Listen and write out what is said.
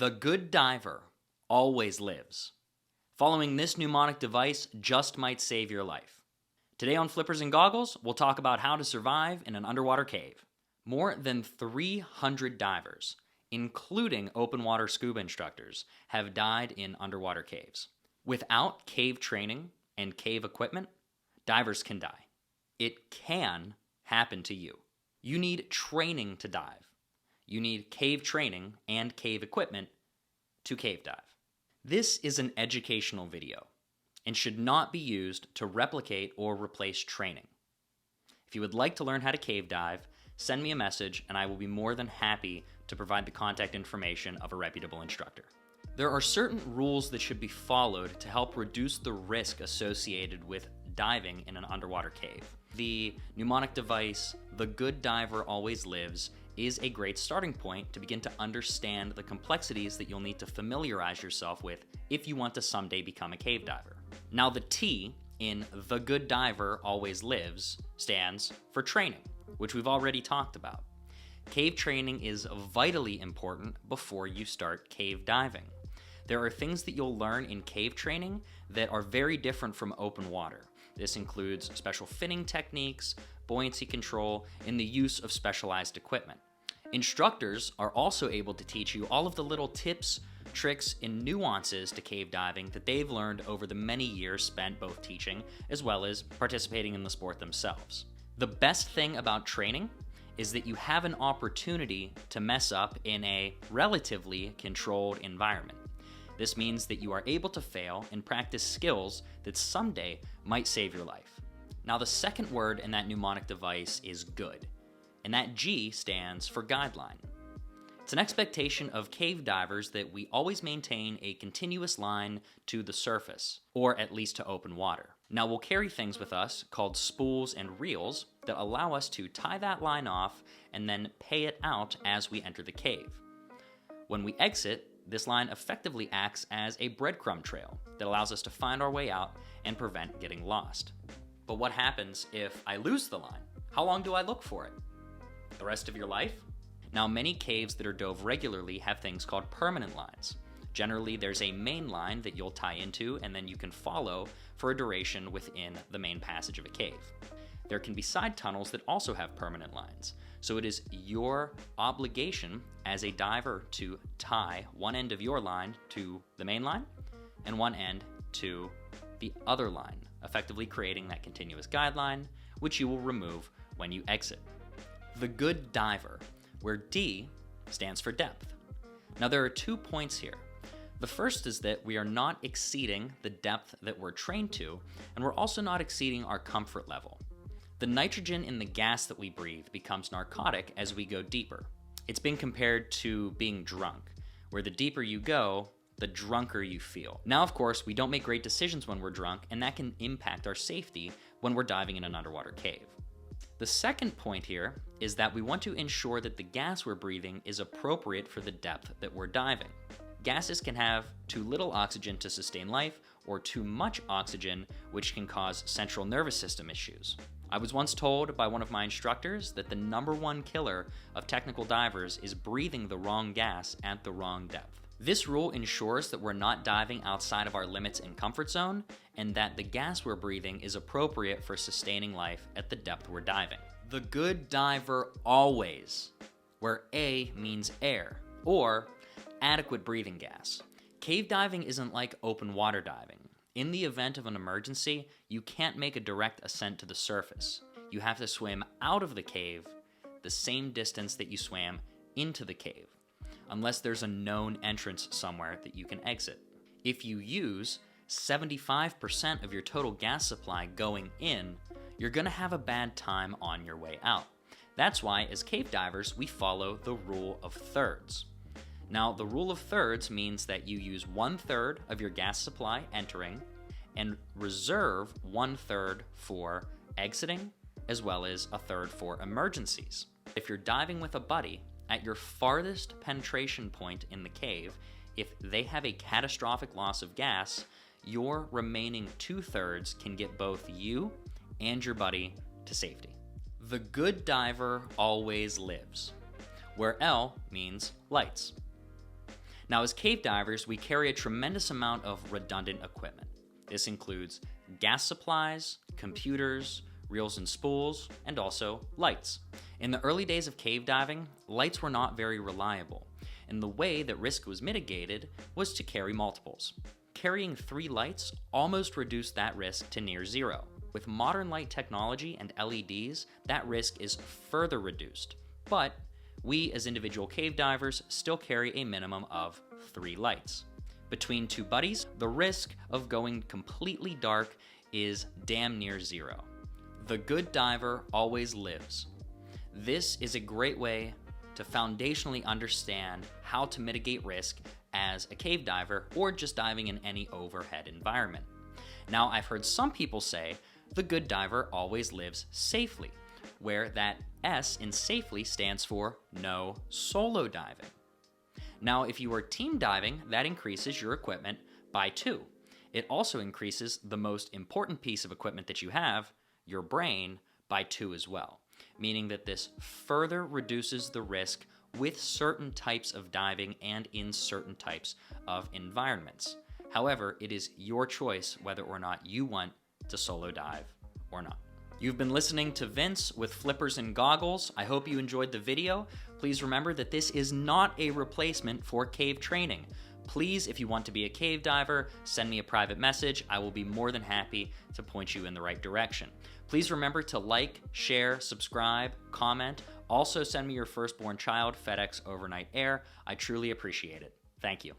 The good diver always lives. Following this mnemonic device just might save your life. Today on Flippers and Goggles, we'll talk about how to survive in an underwater cave. More than 300 divers, including open water scuba instructors, have died in underwater caves. Without cave training and cave equipment, divers can die. It can happen to you. You need training to dive. You need cave training and cave equipment to cave dive. This is an educational video and should not be used to replicate or replace training. If you would like to learn how to cave dive, send me a message and I will be more than happy to provide the contact information of a reputable instructor. There are certain rules that should be followed to help reduce the risk associated with diving in an underwater cave. The mnemonic device, "The good diver always lives," is a great starting point to begin to understand the complexities that you'll need to familiarize yourself with if you want to someday become a cave diver. Now, the T in "The good diver always lives" stands for training, which we've already talked about. Cave training is vitally important before you start cave diving. There are things that you'll learn in cave training that are very different from open water. This includes special finning techniques, buoyancy control, and the use of specialized equipment. Instructors are also able to teach you all of the little tips, tricks, and nuances to cave diving that they've learned over the many years spent both teaching as well as participating in the sport themselves. The best thing about training is that you have an opportunity to mess up in a relatively controlled environment. This means that you are able to fail and practice skills that someday might save your life. Now, the second word in that mnemonic device is good, and that G stands for guideline. It's an expectation of cave divers that we always maintain a continuous line to the surface, or at least to open water. Now, we'll carry things with us called spools and reels that allow us to tie that line off and then pay it out as we enter the cave. When we exit, this line effectively acts as a breadcrumb trail that allows us to find our way out and prevent getting lost. But what happens if I lose the line? How long do I look for it? The rest of your life? Now, many caves that are dove regularly have things called permanent lines. Generally, there's a main line that you'll tie into and then you can follow for a duration within the main passage of a cave. There can be side tunnels that also have permanent lines. So it is your obligation as a diver to tie one end of your line to the main line and one end to the other line, effectively creating that continuous guideline, which you will remove when you exit. The good diver, where D stands for depth. Now, there are 2 points here. The first is that we are not exceeding the depth that we're trained to, and we're also not exceeding our comfort level. The nitrogen in the gas that we breathe becomes narcotic as we go deeper. It's been compared to being drunk, where the deeper you go, the drunker you feel. Now, of course, we don't make great decisions when we're drunk, and that can impact our safety when we're diving in an underwater cave. The second point here is that we want to ensure that the gas we're breathing is appropriate for the depth that we're diving. Gases can have too little oxygen to sustain life, or too much oxygen, which can cause central nervous system issues. I was once told by one of my instructors that the #1 killer of technical divers is breathing the wrong gas at the wrong depth. This rule ensures that we're not diving outside of our limits and comfort zone, and that the gas we're breathing is appropriate for sustaining life at the depth we're diving. The good diver always, where A means air, or adequate breathing gas. Cave diving isn't like open water diving. In the event of an emergency, you can't make a direct ascent to the surface. You have to swim out of the cave the same distance that you swam into the cave, unless there's a known entrance somewhere that you can exit. If you use 75% of your total gas supply going in, you're gonna have a bad time on your way out. That's why, as cave divers, we follow the rule of thirds. Now, the rule of thirds means that you use 1/3 of your gas supply entering and reserve 1/3 for exiting, as well as 1/3 for emergencies. If you're diving with a buddy, at your farthest penetration point in the cave, if they have a catastrophic loss of gas, your remaining 2/3 can get both you and your buddy to safety. The good diver always lives, where L means lights. Now, as cave divers, we carry a tremendous amount of redundant equipment. This includes gas supplies, computers, reels and spools, and also lights. In the early days of cave diving, lights were not very reliable, and the way that risk was mitigated was to carry multiples. Carrying 3 lights almost reduced that risk to near zero. With modern light technology and LEDs, that risk is further reduced, but we as individual cave divers still carry a minimum of 3 lights. Between 2 buddies, the risk of going completely dark is damn near zero. The good diver always lives. This is a great way to foundationally understand how to mitigate risk as a cave diver or just diving in any overhead environment. Now, I've heard some people say the good diver always lives safely, where that S in safely stands for no solo diving. Now, if you are team diving, that increases your equipment by 2. It also increases the most important piece of equipment that you have, your brain, by 2 as well, meaning that this further reduces the risk with certain types of diving and in certain types of environments. However, it is your choice whether or not you want to solo dive or not. You've been listening to Vince with Flippers and Goggles. I hope you enjoyed the video. Please remember that this is not a replacement for cave training. Please, if you want to be a cave diver, send me a private message. I will be more than happy to point you in the right direction. Please remember to like, share, subscribe, comment. Also send me your firstborn child FedEx Overnight Air. I truly appreciate it. Thank you.